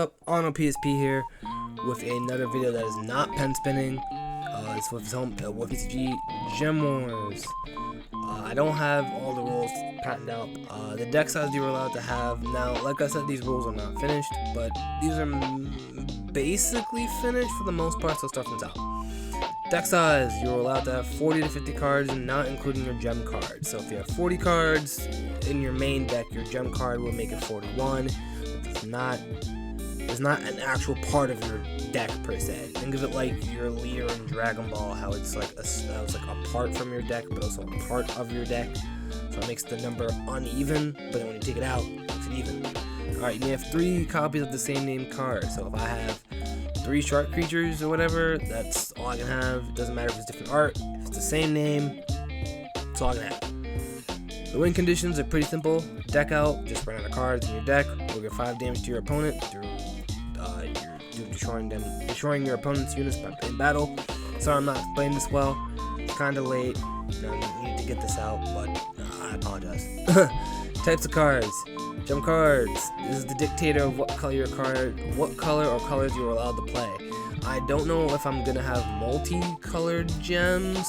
Up on a PSP here with another video that is not pen spinning. It's with with TCG Gem Wars. I don't have all the rules patented out. The deck size you were allowed to have. Now, like I said, these rules are not finished, but these are basically finished for the most part, so start from the top. Deck size, you're allowed to have 40 to 50 cards, not including your gem cards. So if you have 40 cards in your main deck, your gem card will make it 41. It's not an actual part of your deck per se. Think of it like your leader in Dragon Ball, how it's like apart from your deck, but also a part of your deck. So it makes the number uneven, but then when you take it out, it makes it even. Alright, you have 3 copies of the same name card. So if I have 3 shark creatures or whatever, that's all I can have. It doesn't matter if it's different art. If it's the same name, that's all I can have. The win conditions are pretty simple. Deck out, just run out of cards in your deck. We'll get 5 damage to your opponent through destroying your opponent's units in battle. Sorry, I'm not explaining this well. It's kind of late. I need to get this out, but I apologize. Types of cards. Gem cards. This is the dictator of what color or colors you're allowed to play. I don't know if I'm gonna have multicolored gems.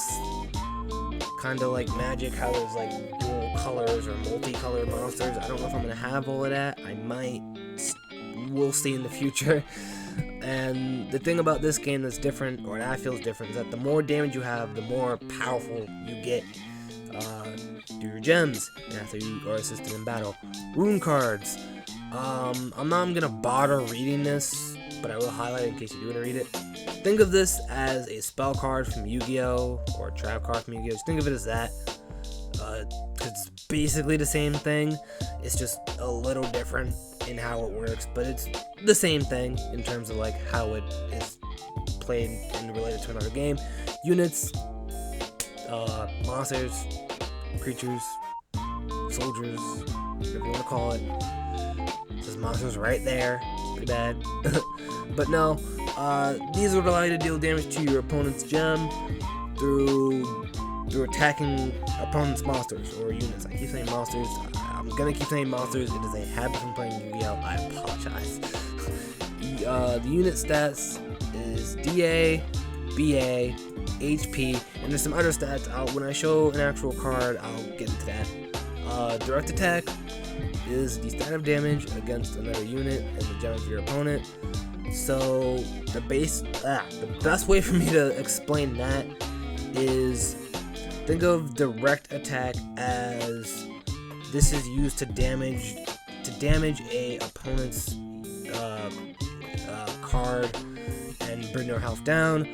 Kind of like Magic, how there's like dual colors or multicolored monsters. I don't know if I'm gonna have all of that. I might. We'll see in the future. And the thing about this game that's different, or that I feel is different, is that the more damage you have, the more powerful you get through your gems after you are assisted in battle. Rune cards. I'm not gonna bother reading this, but I will highlight it in case you do want to read it. Think of this as a spell card from Yu-Gi-Oh! Or a trap card from Yu-Gi-Oh! Just think of it as that. It's basically the same thing. It's just a little different in how it works, but it's the same thing in terms of like how it is played and related to another game. Units, monsters, creatures, soldiers, whatever you want to call it. There's monsters right there. Pretty bad. But no, these would allow you to deal damage to your opponent's gem through attacking opponent's monsters or units. I keep saying monsters. I'm gonna keep saying monsters. It is a habit from playing Yu-Gi-Oh! I apologize. The unit stats is DA, BA, HP, and there's some other stats. When I show an actual card, I'll get into that. Direct attack is the stat of damage against another unit and the gem of your opponent. So the best way for me to explain that is think of direct attack as this is used to damage a opponent's card and bring their health down.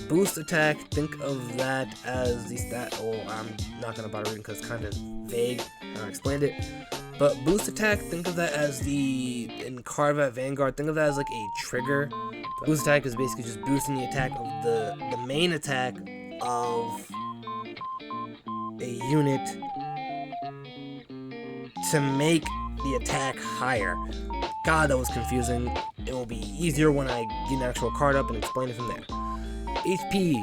Boost attack, think of that as the stat. Oh, I'm not gonna bother reading because it's kind of vague how I explained it. But boost attack, think of that as in Carvat Vanguard, think of that as like a trigger. Boost attack is basically just boosting the attack of the main attack of a unit to make the attack higher. God, that was confusing. It will be easier when I get an actual card up and explain it from there. HP,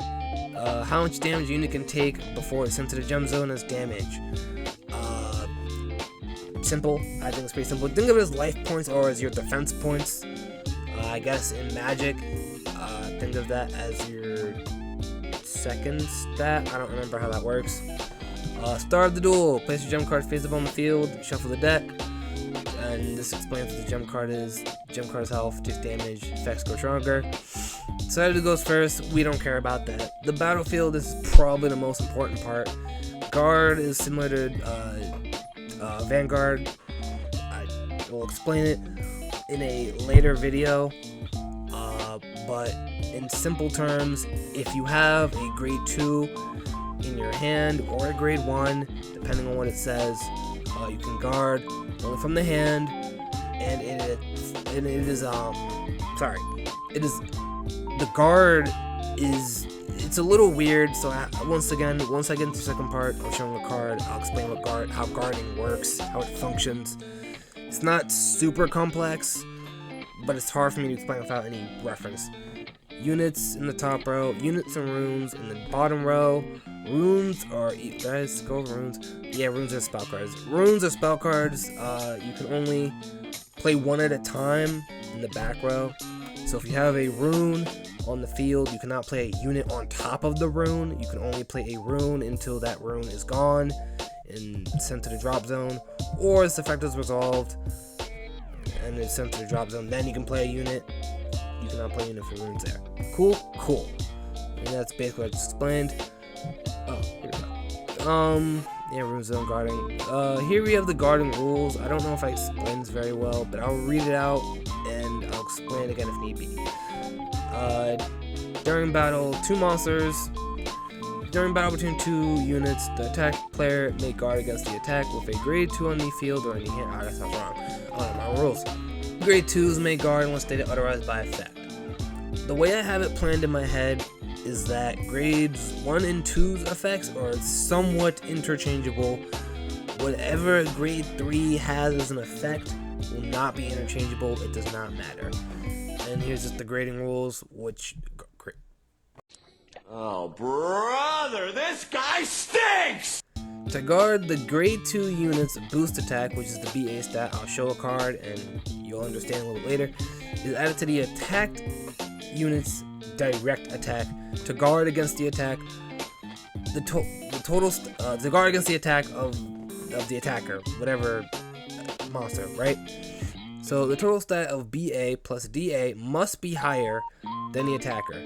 how much damage a unit can take before it's sent to the gem zone as damage. Simple. I think it's pretty simple. Think of it as life points or as your defense points. I guess in Magic, think of that as your second stat. I don't remember how that works. Start of the duel. Place your gem card face up on the field. Shuffle the deck. And this explains what the gem card is. Gem card's health, takes damage, effects go stronger. Side who goes first, we don't care about that. The battlefield is probably the most important part. Guard is similar to Vanguard. I will explain it in a later video. But in simple terms, if you have a grade 2 in your hand or a grade 1, depending on what it says, you can guard only from the hand, and the guard is, it's a little weird. So once I get into the second part of showing a card, I'll explain how guarding works, how it functions. It's not super complex, but it's hard for me to explain without any reference. Units in the top row, units and runes in the bottom row. Runes are, guys, go over runes. Yeah, runes are spell cards. Runes are spell cards. You can only play one at a time in the back row. So if you have a rune on the field, you cannot play a unit on top of the rune. You can only play a rune until that rune is gone and sent to the drop zone, or its effect is resolved and it's sent to the drop zone. Then you can play a unit. You cannot play a unit for runes there. Cool. And that's basically what I just explained. Oh, here we go. Yeah, rune zone guarding. Here we have the guarding rules. I don't know if I explained this very well, but I'll read it out and I'll explain it again if need be. During battle, during battle between two units, the attack player may guard against the attack with a grade 2 on the field or in the hand. That sounds wrong. Wrong rules. Grade 2s may guard unless stated otherwise by effect. The way I have it planned in my head is that grades 1 and 2's effects are somewhat interchangeable. Whatever grade 3 has as an effect will not be interchangeable. It does not matter. And here's just the grading rules, which... Oh, brother, this guy stinks! To guard the grade 2 unit's boost attack, which is the BA stat, I'll show a card and you'll understand a little bit later, is added to the attacked unit's direct attack. To guard against the attack, to guard against the attack of the attacker, whatever monster, right? So the total stat of BA plus DA must be higher than the attacker.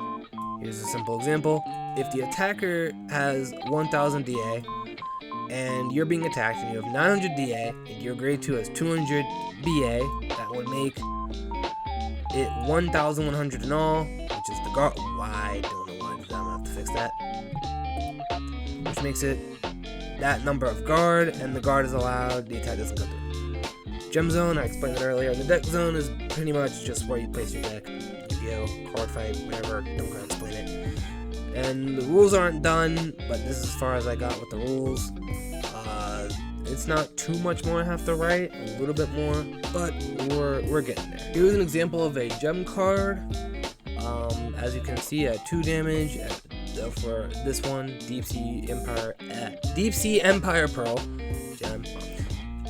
Here's a simple example. If the attacker has 1000 DA and you're being attacked and you have 900 DA and your grade 2 has 200 BA, that would make it 1100 in all, which is the guard. I don't know why I did that. I'm gonna have to fix that. Which makes it that number of guard, and the guard is allowed, the attack doesn't go through. Gem zone, I explained that earlier. The deck zone is pretty much just where you place your deck. Yu-Gi-Oh, card fight, whatever, don't kind of explain it. And the rules aren't done, but this is as far as I got with the rules. It's not too much more I have to write, a little bit more, but we're getting there. Here's an example of a gem card. As you can see, at 2 damage, for this one, Deep Sea Empire Pearl gem.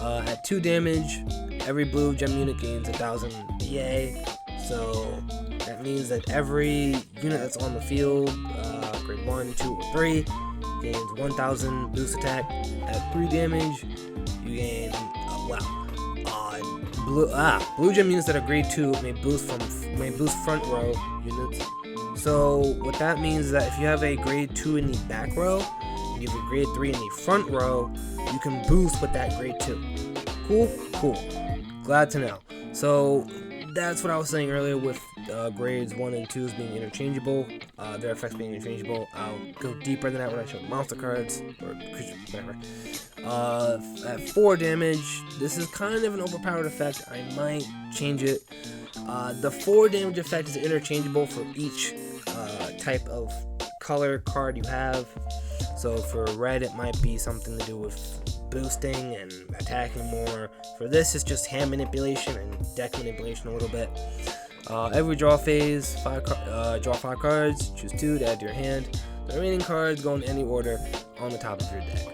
At 2 damage, every blue gem unit gains 1000 BA. So that means that every unit that's on the field, grade 1, 2, or 3, gains 1000 boost attack. At 3 damage, you gain blue gem units that are grade 2 may boost front row units. So what that means is that if you have a grade 2 in the back row and you have a grade 3 in the front row, you can boost with that grade 2. Cool. Glad to know. So that's what I was saying earlier with grades 1 and 2s being interchangeable, their effects being interchangeable. I'll go deeper than that when I show monster cards, or whatever. At 4 damage, this is kind of an overpowered effect. I might change it. The 4 damage effect is interchangeable for each type of color card you have. So for red, it might be something to do with boosting and attacking more. For this, it's just hand manipulation and deck manipulation a little bit. Every draw phase, draw 5 cards, choose 2 to add to your hand. The remaining cards go in any order on the top of your deck.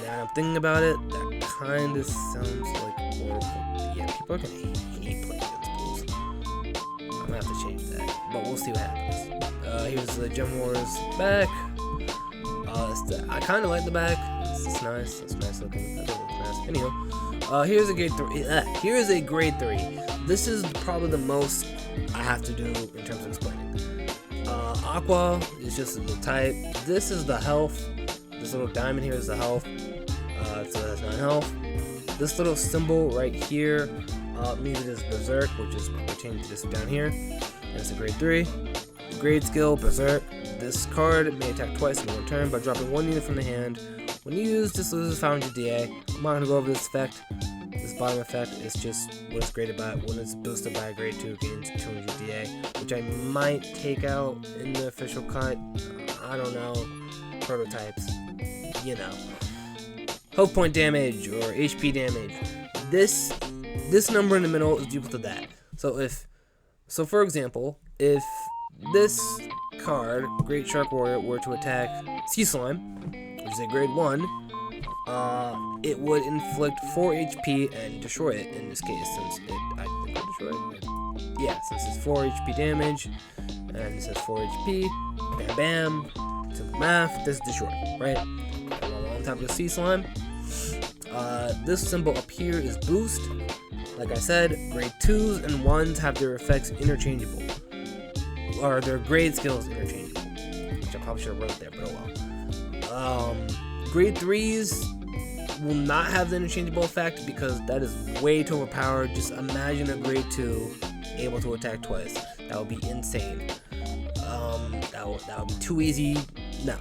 Now I'm thinking about it, that kind of sounds like Oracle. Yeah, people are going to hate playing against blues. I'm going to have to change that, but we'll see what happens. Here's the Gem Wars back. I kind of like the back. It's nice. It's nice looking. I think it looks nice. Anyhow, here's a grade 3. Here is a grade 3. This is probably the most I have to do in terms of explaining. Aqua is just the type. This is the health. This little diamond here is the health. So that's 9 health. This little symbol right here means it is Berserk, which is pertaining to this down here. And it's a grade 3. Grade skill, Berserk. This card may attack twice in one turn by dropping 1 unit from the hand. When used, this loses 500 DA. I'm not going to go over this effect. This bottom effect is just what it's graded by. When it's boosted by a grade 2, it gains 200 DA, which I might take out in the official cut. I don't know. Prototypes. You know. Health point damage or HP damage. This number in the middle is equal to that. So for example, if this card, Great Shark Warrior, were to attack Sea Slime, which is a grade 1, it would inflict 4 HP and destroy it in this case, since I think I destroyed it. Yeah, since it's 4 HP damage, and it says 4 HP, bam bam, simple math, this is destroyed, right? And while on top of the sea slime, this symbol up here is boost. Like I said, grade 2s and 1s have their effects interchangeable, or their grade skills interchangeable, which I probably should have wrote there, but oh well. Grade 3s will not have the interchangeable effect because that is way too overpowered. Just imagine a grade 2 able to attack twice. That would be insane. That would be too easy. No.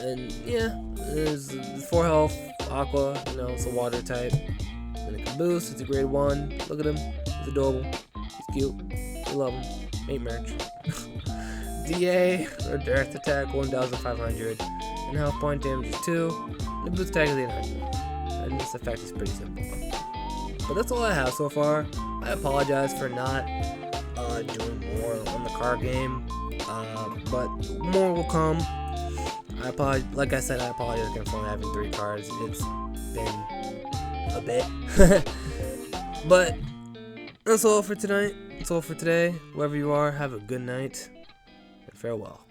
And yeah, there's 4 health, aqua, it's a water type. And it can boost, it's a grade 1. Look at him, he's adorable, he's cute, we love him, ain't merch. DA, or Death Attack, 1,500, and health point damage is 2, and the boost attack is 800. And this effect is pretty simple. But that's all I have so far. I apologize for not doing more on the card game, but more will come. Like I said, I apologize again for only having 3 cards. It's been a bit. But that's all for tonight. That's all for today. Wherever you are, have a good night and farewell.